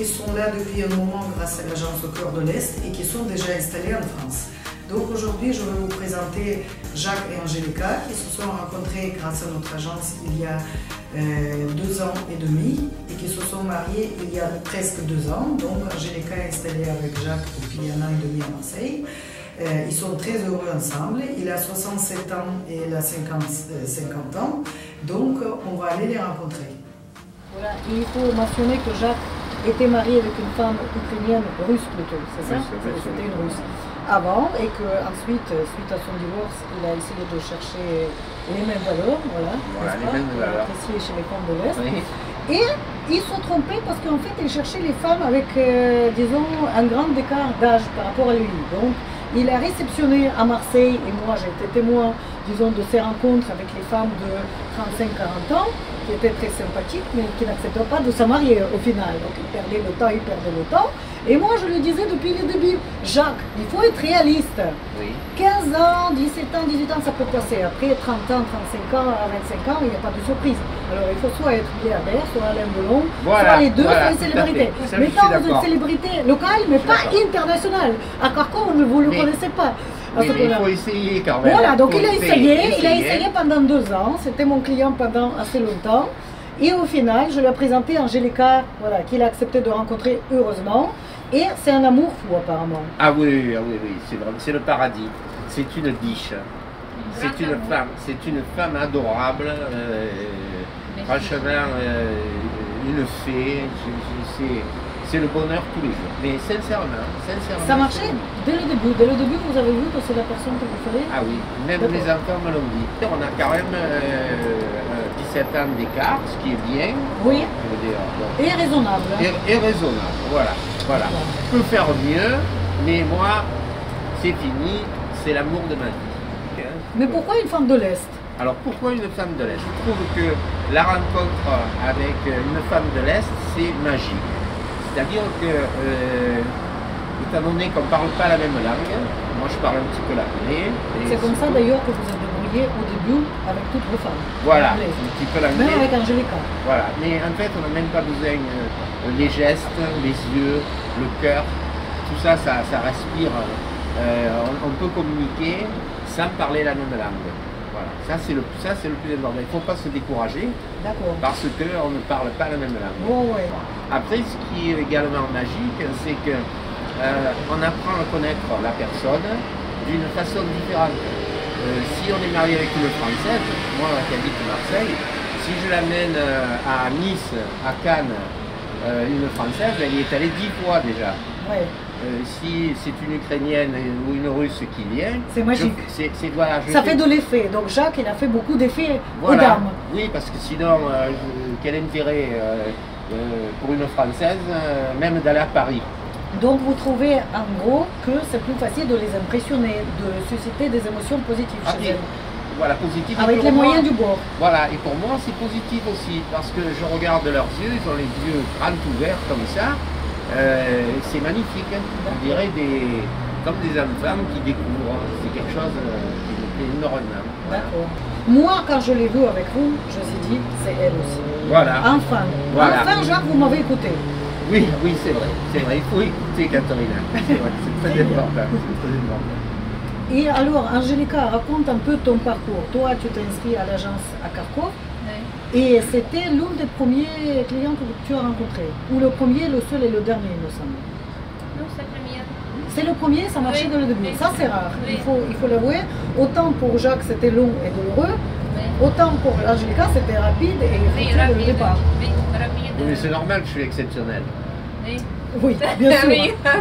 qui sont là depuis un moment grâce à l'agence Au Cœur de l'Est et qui sont déjà installés en France. Donc aujourd'hui, je vais vous présenter Jacques et Angélica qui se sont rencontrés grâce à notre agence il y a 2 ans et demi et qui se sont mariés il y a presque 2 ans. Donc Angélica est installée avec Jacques depuis 1 an et demi à Marseille. Ils sont très heureux ensemble. Il a 67 ans et elle a 50 ans. Donc on va aller les rencontrer. Voilà, et il faut mentionner que Jacques était marié avec une femme ukrainienne, russe plutôt, c'est ça? C'était une russe. Avant, et qu'ensuite, suite à son divorce, il a essayé de chercher les mêmes valeurs, voilà les mêmes valeurs appréciées chez les femmes de l'Est. Oui. Et ils se sont trompés parce qu'en fait, il cherchait les femmes avec, disons, un grand écart d'âge par rapport à lui. Donc, il a réceptionné à Marseille, et moi j'ai été témoin, disons, de ces rencontres avec les femmes de 35-40 ans, qui étaient très sympathiques, mais qui n'acceptaient pas de se marier au final. Donc il perdait le temps. Et moi je lui disais depuis le début, Jacques, il faut être réaliste. Oui. 15 ans, 17 ans, 18 ans, ça peut passer. Après 30 ans, 35 ans, à 25 ans, il n'y a pas de surprise. Alors il faut soit être milliardaire, soit Alain Delon, soit les deux, soit une célébrité. Maintenant vous êtes célébrité locale, mais pas internationale. À Carcassonne, vous ne le connaissez pas. Mais il faut essayer quand même. Voilà, donc il a essayé pendant 2 ans, c'était mon client pendant assez longtemps. Et au final, je lui ai présenté Angélica, voilà, qu'il a accepté de rencontrer heureusement. Et c'est un amour fou apparemment. Ah oui, c'est vraiment, c'est le paradis. C'est une biche. C'est une femme adorable. Franchement, une fée. C'est le bonheur tous les jours. Mais sincèrement. Ça marchait dès le début. Dès le début, vous avez vu que c'est la personne que vous fallait? Ah oui, même les enfants me l'ont dit. On a quand même 17 ans d'écart, ce qui est bien. Oui. Je veux dire, bon. Et raisonnable. Et raisonnable, voilà. Je peux faire mieux, mais moi, c'est fini. C'est l'amour de ma vie. Mais pourquoi une femme de l'Est? Alors pourquoi une femme de l'Est? Je trouve que la rencontre avec une femme de l'Est, c'est magique. C'est-à-dire que, étant donné qu'on ne parle pas la même langue, moi je parle un petit peu l'anglais. C'est comme ça d'ailleurs que vous êtes débrouillé au début avec toutes vos femmes. Voilà, un petit peu l'anglais. Même avec Angélica. Voilà, mais en fait on n'a même pas besoin les gestes, les yeux, le cœur, tout ça, ça respire. On peut communiquer sans parler la même langue. Voilà, ça c'est le plus important. Il ne faut pas se décourager parce qu'on ne parle pas la même langue. Oh, ouais. Après, ce qui est également magique, c'est que on apprend à connaître la personne d'une façon différente. Si on est marié avec une Française, moi qui habite Marseille, si je l'amène à Nice, à Cannes, une Française, elle y est allée 10 fois déjà. Ouais. Si c'est une Ukrainienne ou une Russe qui vient, c'est magique. Ça fait de l'effet. Donc Jacques, il a fait beaucoup d'effets aux dames. Oui, parce que sinon, quel intérêt pour une Française, même d'aller à Paris? Donc vous trouvez en gros que c'est plus facile de les impressionner, de susciter des émotions positives chez elles. Voilà, positif. Avec les moyens du bord. Voilà, et pour moi c'est positif aussi, parce que je regarde leurs yeux, ils ont les yeux grands ouverts comme ça. C'est magnifique, on dirait comme des enfants qui découvrent, c'est quelque chose qui me plaît énormément. D'accord. Moi, quand je l'ai vu avec vous, je me suis dit, c'est elle aussi. Voilà. Enfin, Jacques, vous m'avez écouté. Oui, c'est vrai, il faut écouter Katharina, c'est vrai, c'est très important. Et alors, Angélica, raconte un peu ton parcours. Toi, tu t'es inscrit à l'agence à Kharkov. Et c'était l'un des premiers clients que tu as rencontré. Ou le premier, le seul et le dernier, il me semble. Non, c'est le premier. C'est le premier, ça marchait dès le début. Ça, c'est rare, il faut l'avouer. Autant pour Jacques, c'était long et douloureux. Autant pour Angélica, c'était rapide et rapide dès le départ. Mais c'est normal, je suis exceptionnel. Oui, bien sûr.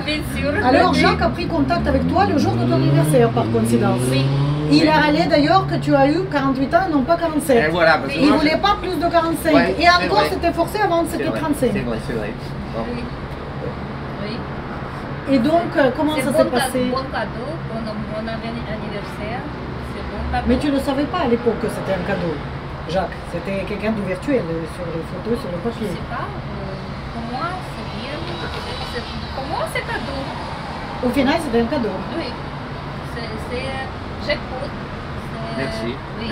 Bien sûr. Alors, Jacques a pris contact avec toi le jour de ton anniversaire, par coïncidence. Oui. Il a râlé d'ailleurs que tu as eu 48 ans, non pas 47. Et voilà, parce que il ne voulait pas plus de 45. Ouais, et encore, c'était forcé avant, c'était 35. C'est vrai. Bon. Oui. Et donc, comment ça s'est passé? C'est bon cadeau pour mon anniversaire. Bon. Mais tu ne savais pas à l'époque que c'était un cadeau, Jacques. C'était quelqu'un de virtuel sur les photos, sur le papier. Je ne sais pas. Pour moi, c'est bien. Pour moi, c'est cadeau. Au final, c'était un cadeau. Oui. J'écoute. Merci. Oui.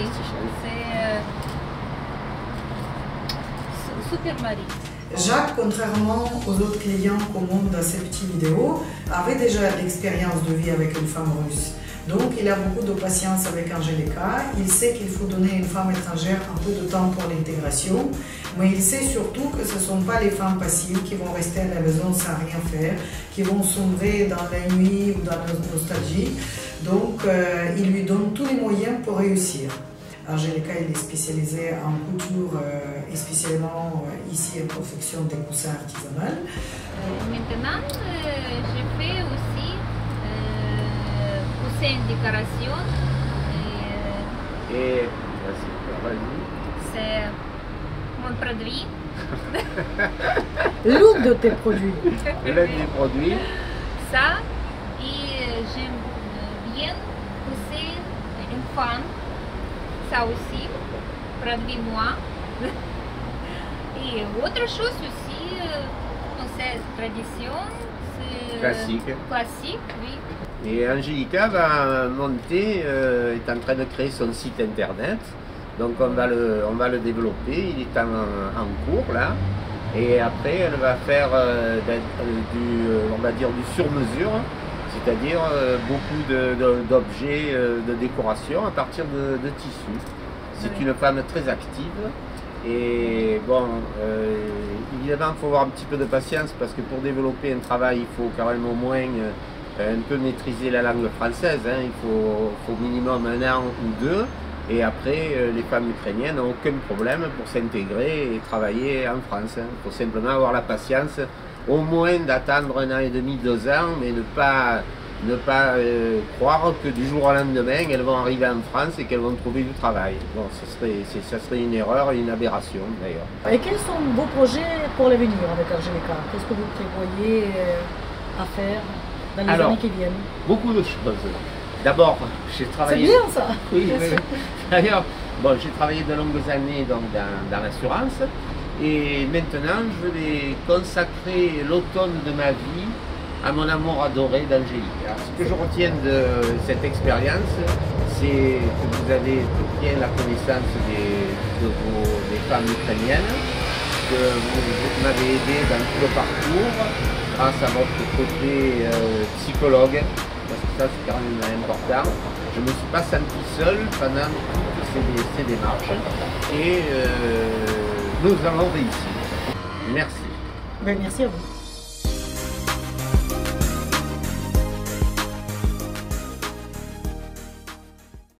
C'est super mari. Jacques, contrairement aux autres clients qu'on montre dans ces petites vidéos, avait déjà l'expérience de vie avec une femme russe. Donc il a beaucoup de patience avec Angelica, il sait qu'il faut donner à une femme étrangère un peu de temps pour l'intégration, mais il sait surtout que ce ne sont pas les femmes passives qui vont rester à la maison sans rien faire, qui vont sombrer dans la nuit ou dans la nostalgie. Donc il lui donne tous les moyens pour réussir. Angelica il est spécialisée en couture et spécialement ici en confection des coussins artisanaux. Maintenant, je fais aussi coussins décoration. Et c'est mon produit. L'un de tes produits. L'un des produits. Ça, et j'aime bien pousser une femme. Ça aussi, produit moi. Et autre chose aussi, c'est tradition, c'est classique, oui. Et Angelica va monter, est en train de créer son site internet. Donc on va le développer, il est en cours là. Et après elle va faire on va dire du sur-mesure, c'est-à-dire beaucoup d'objets de décoration à partir de tissus. C'est une femme très active. Et bon, évidemment, il faut avoir un petit peu de patience parce que pour développer un travail, il faut quand même au moins un peu maîtriser la langue française. Hein. Il faut minimum 1 an ou 2. Et après, les femmes ukrainiennes n'ont aucun problème pour s'intégrer et travailler en France. Il faut simplement avoir la patience, au moins d'attendre 1 an et demi, 2 ans, mais ne pas croire que du jour au lendemain, elles vont arriver en France et qu'elles vont trouver du travail. Bon, ça serait une erreur et une aberration d'ailleurs. Et quels sont vos projets pour l'avenir avec Angelica? Qu'est-ce que vous prévoyez à faire dans les années qui viennent? Beaucoup de choses. D'abord, j'ai travaillé... C'est bien ça. Oui, d'ailleurs, bon, j'ai travaillé de longues années donc, dans l'assurance et maintenant je vais consacrer l'automne de ma vie à mon amour adoré d'Angélique. Ce que je retiens de cette expérience, c'est que vous avez bien la connaissance des femmes ukrainiennes, que vous m'avez aidé dans tout le parcours grâce à votre côté psychologue, parce que ça c'est quand même important. Je ne me suis pas senti seul pendant toutes ces démarches et nous allons réussir. Merci. Ben, merci à vous.